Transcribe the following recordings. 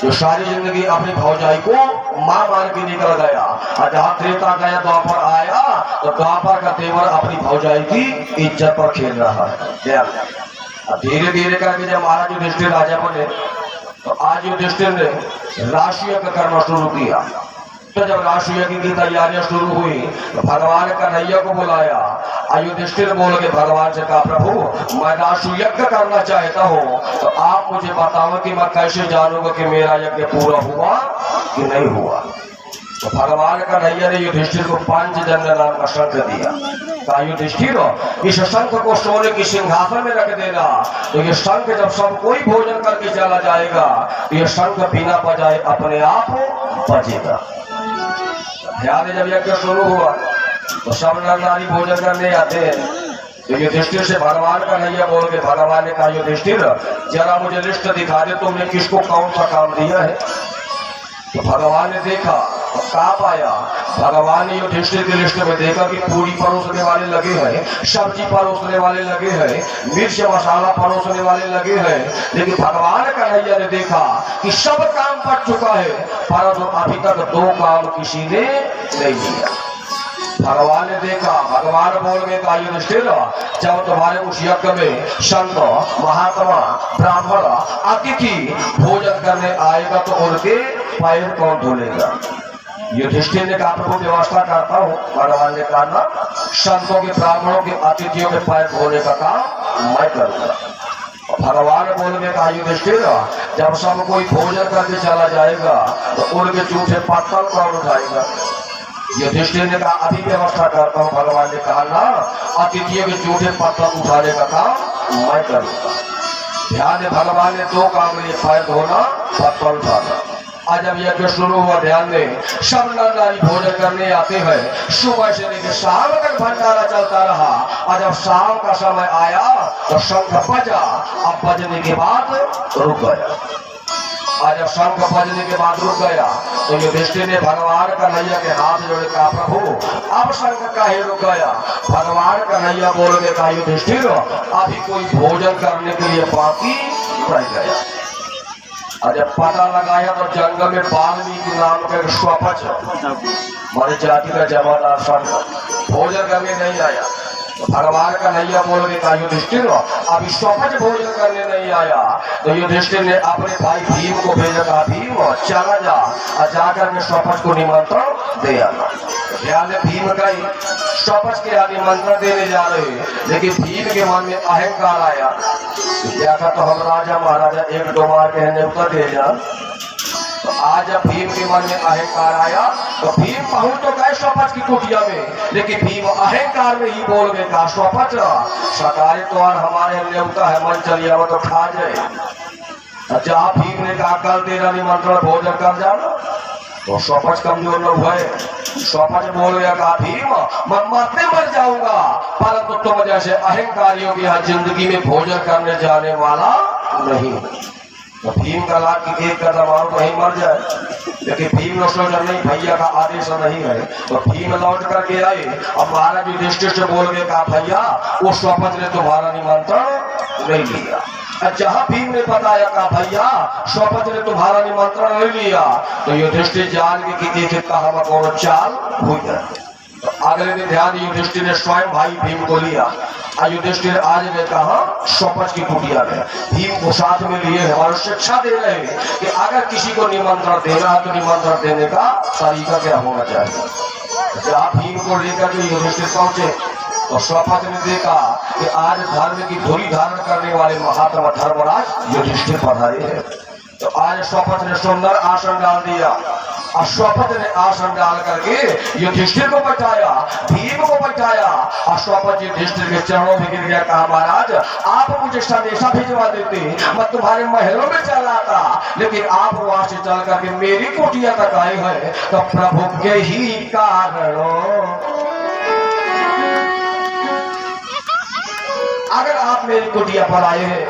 जो सारी जिंदगी अपनी भौजाई को मां मान के निकल गया और जहाँ त्रेता गया द्वापर आया तो द्वापर का तेवर अपनी भौजाई की इज्जत पर खेल रहा है। धीरे धीरे करके जब महाराज युधिष्ठिर राजा बने तो आज युधिष्ठिर ने राशियज्ञ करना शुरू किया। तो जब राशियज्ञ की तैयारियां शुरू हुई तो भगवान कन्हैया को बुलाया। युधिष्ठिर बोल के भगवान से कहा, प्रभु मैं राशियज्ञ करना चाहता हूँ तो आप मुझे बताओ कि मैं कैसे जानूंगा कि मेरा यज्ञ पूरा हुआ कि नहीं हुआ। तो भगवान कन्हैया ने युधिष्ठिर को पंचजन्य नाम का शंख दिया। कहा, युधिष्ठिर इस शंख को सोने की सिंहासन में रख देना। तो ये शंख जब सब कोई भोजन करके चला जाएगा तो ये शंख बिना बजाए अपने आप बजेगा। ध्यान जब यज्ञ शुरू हुआ तो सब नर नारी भोजन करने आते हैं। तो युधिष्ठिर से भगवान कन्हैया बोल के भगवान ने कहा, युधिष्ठिर जरा मुझे लिस्ट दिखा दे, तुमने किसको कौन सा काम दिया है। तो भगवान ने देखा तो कहा पाया, भगवान ने युधिष्ठिर की लिस्ट में देखा कि पूरी परोसने वाले लगे हैं, सब्जी परोसने वाले लगे हैं, मिर्च मसाला परोसने वाले लगे हैं। लेकिन भगवान कन्हैया ने देखा कि सब काम पड़ चुका है परंतु अभी तक दो काम किसी ने नहीं किया। भगवान ने देखा, भगवान बोल में कहा, युधिष्ठिर जब तुम्हारे उस यज्ञ में संत महात्मा ब्राह्मण अतिथि भोजन करने आएगा तो उनके पैर कौन धुलेगा। युधिष्ठिर ने कहा, प्रभु व्यवस्था करता हूँ। भगवान ने कहा, ना संतों के ब्राह्मणों के अतिथियों के पैर धोने का काम मैं करूँगा। भगवान बोल में कहा, युधिष्ठिर जब सब कोई भोजन करके चला जाएगा तो उनके जूठे पत्तल कौन उठाएगा। युधिष्ठिर ने कहा, अभी व्यवस्था करता हूँ। भगवान ने कहा, ना अतिथियों के जूठे पत्तल उठाने का काम मैं करूँगा। ध्यान में भगवान ने दो काम लिए, पैर धोना पत्तल उठाना। आज जब यज्ञ शुरू हुआ, ध्यान में सब नर नारी भोजन करने आते हैं। सुबह से लेकर शाम तक भंडारा चलता रहा। और जब शाम का समय आया तो शंख बजा। अब बजने के बाद रुक गया। आज जब शंख बजने के बाद रुक गया तो युधिष्ठिर ने भगवान कन्हैया के हाथ जोड़े कहा, प्रभु अब शंख काहे रुक गया। भगवान कन्हैया बोल के कहा, युधिष्ठिर अभी कोई भोजन करने के लिए बाकी रह गया। और जब पता लगाया तो जंगल में वाल्मीकि नाम का एक स्वपच हमारी जाति का जमादार शंख भोजन करने नहीं आया। तो भगवान कन्हैया बोल के कहा, युधिष्ठिर अभी स्वपच भोजन करने नहीं आया। तो युधिष्ठिर ने अपने भाई भीम को भेजा, कहा, भीम चला जा और जाकर के स्वपच को निमंत्रण दे आना। ध्यान में भीम गई, स्वपच के आगे निमंत्रण देने जा रहे, लेकिन भीम के मन में अहंकार आया। क्या था, तो हम राजा महाराजा एक दो मार के न्योता दे जा। तो आज जब भीम के मन में अहंकार आया तो भीम पहुंच तो गए स्वपच की कुटिया में, लेकिन भीम अहंकार में ही बोल गए, कहा, स्वपच सरकारी द्वार हमारे न्योता है, मन चलिए वो तो खा जाए। जहाँ भीम ने कहा, कल तेरा निमंत्रण भोजन कर जाना, तो स्वपच कमजोर न हुए। स्वपच बोल गया, कहा, भीम मैं मरते मर जाऊंगा परंतु तुम जैसे अहंकारियों की यहाँ जिंदगी में भोजन करने जाने वाला नहीं। तो भीम का लाभ की एक कदम और वहीं मर जाए, लेकिन भीम ने सोचा नहीं, भैया का आदेश नहीं है। तो भीम लौट करके आए और महाराज युधिष्ठिर से बोल के कहा, भैया वो स्वपच ने तुम्हारा निमंत्रण नहीं लिया। जहाँ भीम ने बताया, कहा, भैया स्वपच ने तुम्हारा निमंत्रण नहीं लिया। तो युधिष्ठिर जान के कि एक कहा कौन चाल हुई है। तो अगले दिन ध्यान युधिष्ठिर ने स्वयं भाई भीम को लिया। युधिष्ठिर आज ने कहा स्वपच की कुटिया में भीम को साथ में लिए हमारी शिक्षा दे रहे हैं कि अगर किसी को निमंत्रण देना है तो निमंत्रण देने का तरीका क्या होना चाहिए। जहाँ भीम को लेकर के युधिष्ठिर पहुंचे तो स्वपत ने देखा कि आज धर्म की धुरी धारण करने वाले महात्मा धर्मराज युधिष्ठिर पधारे हैं। तो आज स्वपत ने सुंदर आसन डाल दिया और स्वपत ने आसन डाल करके युधिष्ठिर को बैठाया, भीम को बैठाया और स्वपत युधिष्ठिर के चरणों में गिर गया। कहा महाराज आप मुझे संदेशा भिजवा देते, मैं तुम्हारे महलों में चल आता, लेकिन आप वहां से चल करके मेरी कुटिया तक आए हैं तो प्रभु के ही कारणों। अगर आप मेरी कुटिया पर आए हैं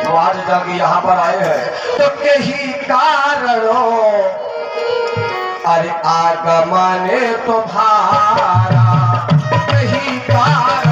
तो आज जाके यहाँ पर आए हैं तो कहीं कारणों, अरे आगमने तुम्हारा कहीं कारण